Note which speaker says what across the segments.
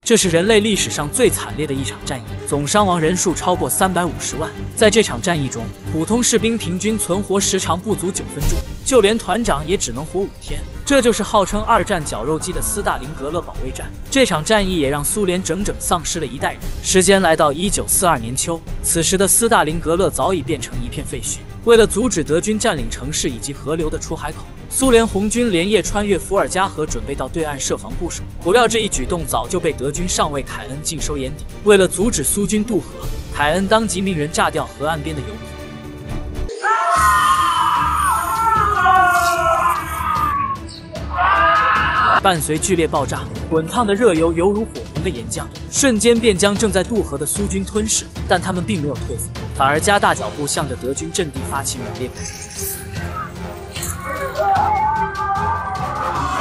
Speaker 1: 这是人类历史上最惨烈的一场战役，总伤亡人数超过350万。在这场战役中，普通士兵平均存活时长不足9分钟，就连团长也只能活5天。这就是号称二战绞肉机的斯大林格勒保卫战。这场战役也让苏联整整丧失了一代人。时间来到1942年秋，此时的斯大林格勒早已变成一片废墟。为了阻止德军占领城市以及河流的出海口，苏联红军连夜穿越伏尔加河，准备到对岸设防固守。不料这一举动早就被德军上尉凯恩尽收眼底。为了阻止苏军渡河，凯恩当即命人炸掉河岸边的油库。伴随剧烈爆炸，滚烫的热油犹如火红的岩浆，瞬间便将正在渡河的苏军吞噬。但他们并没有退缩，反而加大脚步，向着德军阵地发起猛烈攻击。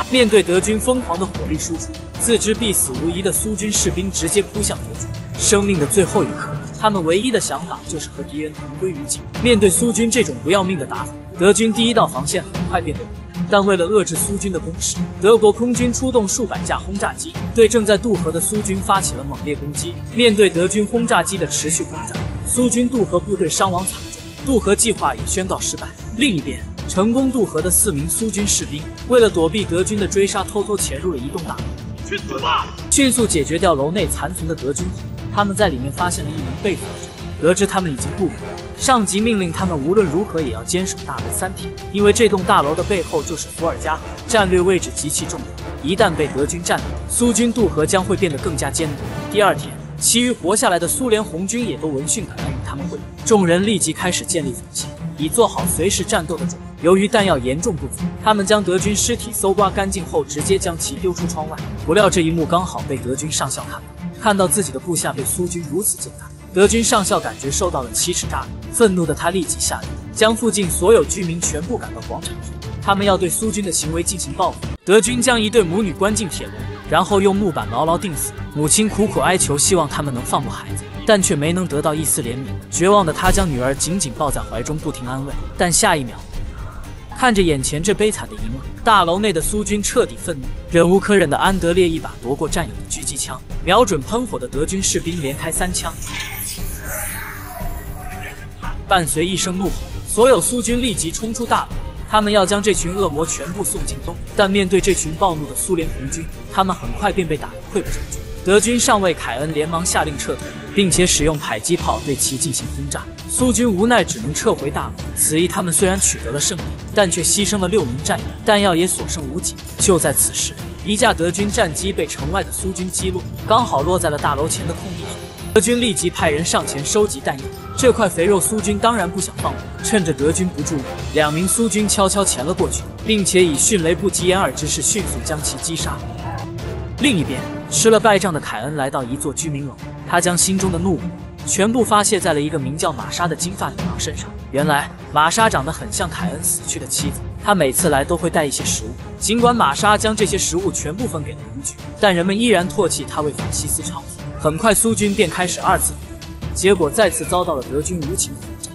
Speaker 1: 面对德军疯狂的火力输出，自知必死无疑的苏军士兵直接扑向德军。生命的最后一刻，他们唯一的想法就是和敌人同归于尽。面对苏军这种不要命的打法，德军第一道防线很快变得稳固。但为了遏制苏军的攻势，德国空军出动数百架轰炸机，对正在渡河的苏军发起了猛烈攻击。面对德军轰炸机的持续轰炸，苏军渡河部队伤亡惨重，渡河计划也宣告失败。另一边，成功渡河的4名苏军士兵，为了躲避德军的追杀，偷偷潜入了一栋大楼，去死吧！迅速解决掉楼内残存的德军后，他们在里面发现了一名被俘的人。得知他们已经渡河，上级命令他们无论如何也要坚守大楼3天，因为这栋大楼的背后就是伏尔加河，战略位置极其重要。一旦被德军占领，苏军渡河将会变得更加艰难。第二天，其余活下来的苏联红军也都闻讯赶来与他们会晤，众人立即开始建立防线，以做好随时战斗的准备。由于弹药严重不足，他们将德军尸体搜刮干净后，直接将其丢出窗外。不料这一幕刚好被德军上校看到，看到自己的部下被苏军如此践踏，德军上校感觉受到了奇耻大辱，愤怒的他立即下令将附近所有居民全部赶到广场上，他们要对苏军的行为进行报复。德军将一对母女关进铁笼，然后用木板牢牢钉死。母亲苦苦哀求，希望他们能放过孩子，但却没能得到一丝怜悯。绝望的他将女儿紧紧抱在怀中，不停安慰。但下一秒，看着眼前这悲惨的一幕，大楼内的苏军彻底愤怒，忍无可忍的安德烈一把夺过战友的狙击枪，瞄准喷火的德军士兵连开3枪。伴随一声怒吼，所有苏军立即冲出大楼，他们要将这群恶魔全部送进洞。但面对这群暴怒的苏联红军，他们很快便被打得溃不成军。德军上尉凯恩连忙下令撤退，并且使用迫击炮对其进行轰炸。苏军无奈只能撤回大楼。此役他们虽然取得了胜利，但却牺牲了6名战友，弹药也所剩无几。就在此时，一架德军战机被城外的苏军击落，刚好落在了大楼前的空地上。德军立即派人上前收集弹药。这块肥肉苏军当然不想放过，趁着德军不注意，2名苏军悄悄潜了过去，并且以迅雷不及掩耳之势迅速将其击杀。另一边，吃了败仗的凯恩来到一座居民楼，他将心中的怒火全部发泄在了一个名叫玛莎的金发女郎身上。原来玛莎长得很像凯恩死去的妻子，她每次来都会带一些食物。尽管玛莎将这些食物全部分给了红军，但人们依然唾弃她为法西斯唱和。很快苏军便开始2次反攻，结果再次遭到了德军无情的轰炸。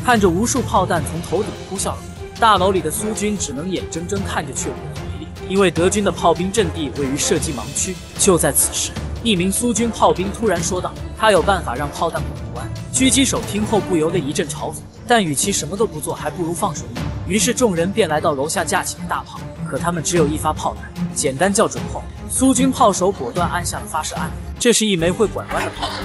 Speaker 1: 看着无数炮弹从头顶呼啸而过，大楼里的苏军只能眼睁睁看着却无能为力，因为德军的炮兵阵地位于射击盲区。就在此时，一名苏军炮兵突然说道，他有办法让炮弹滚不完。狙击手听后不由得一阵嘲讽，但与其什么都不做，还不如放手一搏。于是众人便来到楼下架起了大炮，可他们只有1发炮弹，简单校准后，苏军炮手果断按下了发射按钮。这是一枚会拐弯的炮弹。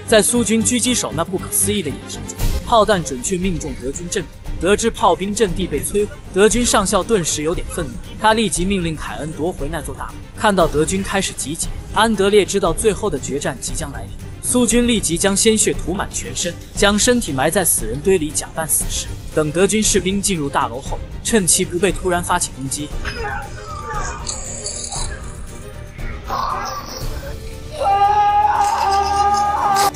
Speaker 1: 在苏军狙击手那不可思议的眼神中，炮弹准确命中德军阵地。得知炮兵阵地被摧毁，德军上校顿时有点愤怒，他立即命令凯恩夺回那座大楼。看到德军开始集结，安德烈知道最后的决战即将来临。苏军立即将鲜血涂满全身，将身体埋在死人堆里，假扮死尸。等德军士兵进入大楼后，趁其不备突然发起攻击。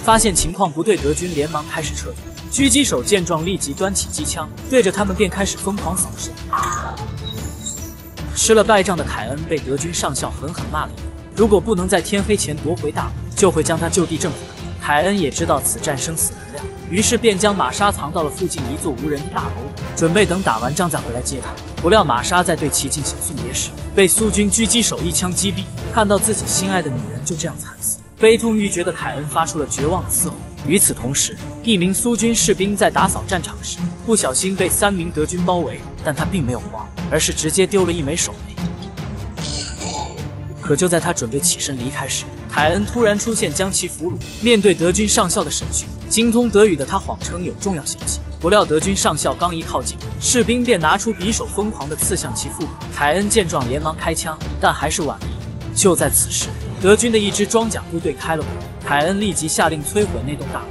Speaker 1: 发现情况不对，德军连忙开始撤退。狙击手见状，立即端起机枪，对着他们便开始疯狂扫射。吃了败仗的凯恩被德军上校狠狠骂了一顿，如果不能在天黑前夺回大楼，就会将他就地正法。凯恩也知道此战生死难料，于是便将玛莎藏到了附近一座无人的大楼，准备等打完仗再回来接她。不料玛莎在对其进行送别时，被苏军狙击手一枪击毙。看到自己心爱的女人就这样惨死，悲痛欲绝的凯恩发出了绝望的嘶吼。与此同时，一名苏军士兵在打扫战场时，不小心被3名德军包围，但他并没有慌，而是直接丢了一枚手雷。可就在他准备起身离开时，凯恩突然出现将其俘虏。面对德军上校的审讯，精通德语的他谎称有重要消息。不料德军上校刚一靠近，士兵便拿出匕首疯狂地刺向其腹部。凯恩见状连忙开枪，但还是晚了一步。就在此时，德军的一支装甲部队开了火，凯恩立即下令摧毁那栋大楼。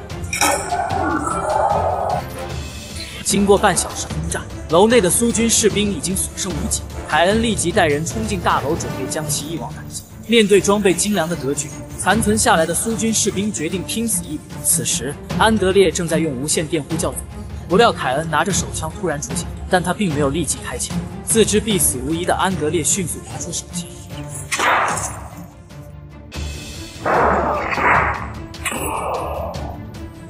Speaker 1: 经过半小时轰炸，楼内的苏军士兵已经所剩无几。凯恩立即带人冲进大楼，准备将其一网打尽。面对装备精良的德军，残存下来的苏军士兵决定拼死一搏。此时，安德烈正在用无线电呼叫总部，不料凯恩拿着手枪突然出现，但他并没有立即开枪。自知必死无疑的安德烈迅速拿出手枪。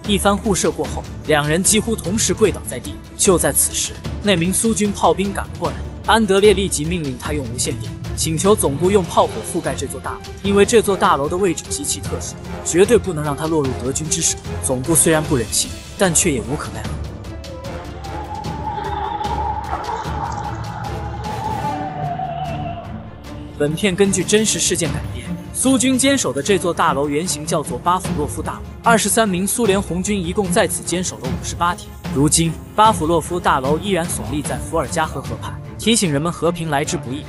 Speaker 1: 一番互射过后，两人几乎同时跪倒在地。就在此时，那名苏军炮兵赶了过来，安德烈立即命令他用无线电，请求总部用炮火覆盖这座大楼，因为这座大楼的位置极其特殊，绝对不能让它落入德军之手。总部虽然不忍心，但却也无可奈何。本片根据真实事件改编。苏军坚守的这座大楼原型叫做巴甫洛夫大楼，23名苏联红军一共在此坚守了58天。如今，巴甫洛夫大楼依然耸立在伏尔加河河畔，提醒人们和平来之不易。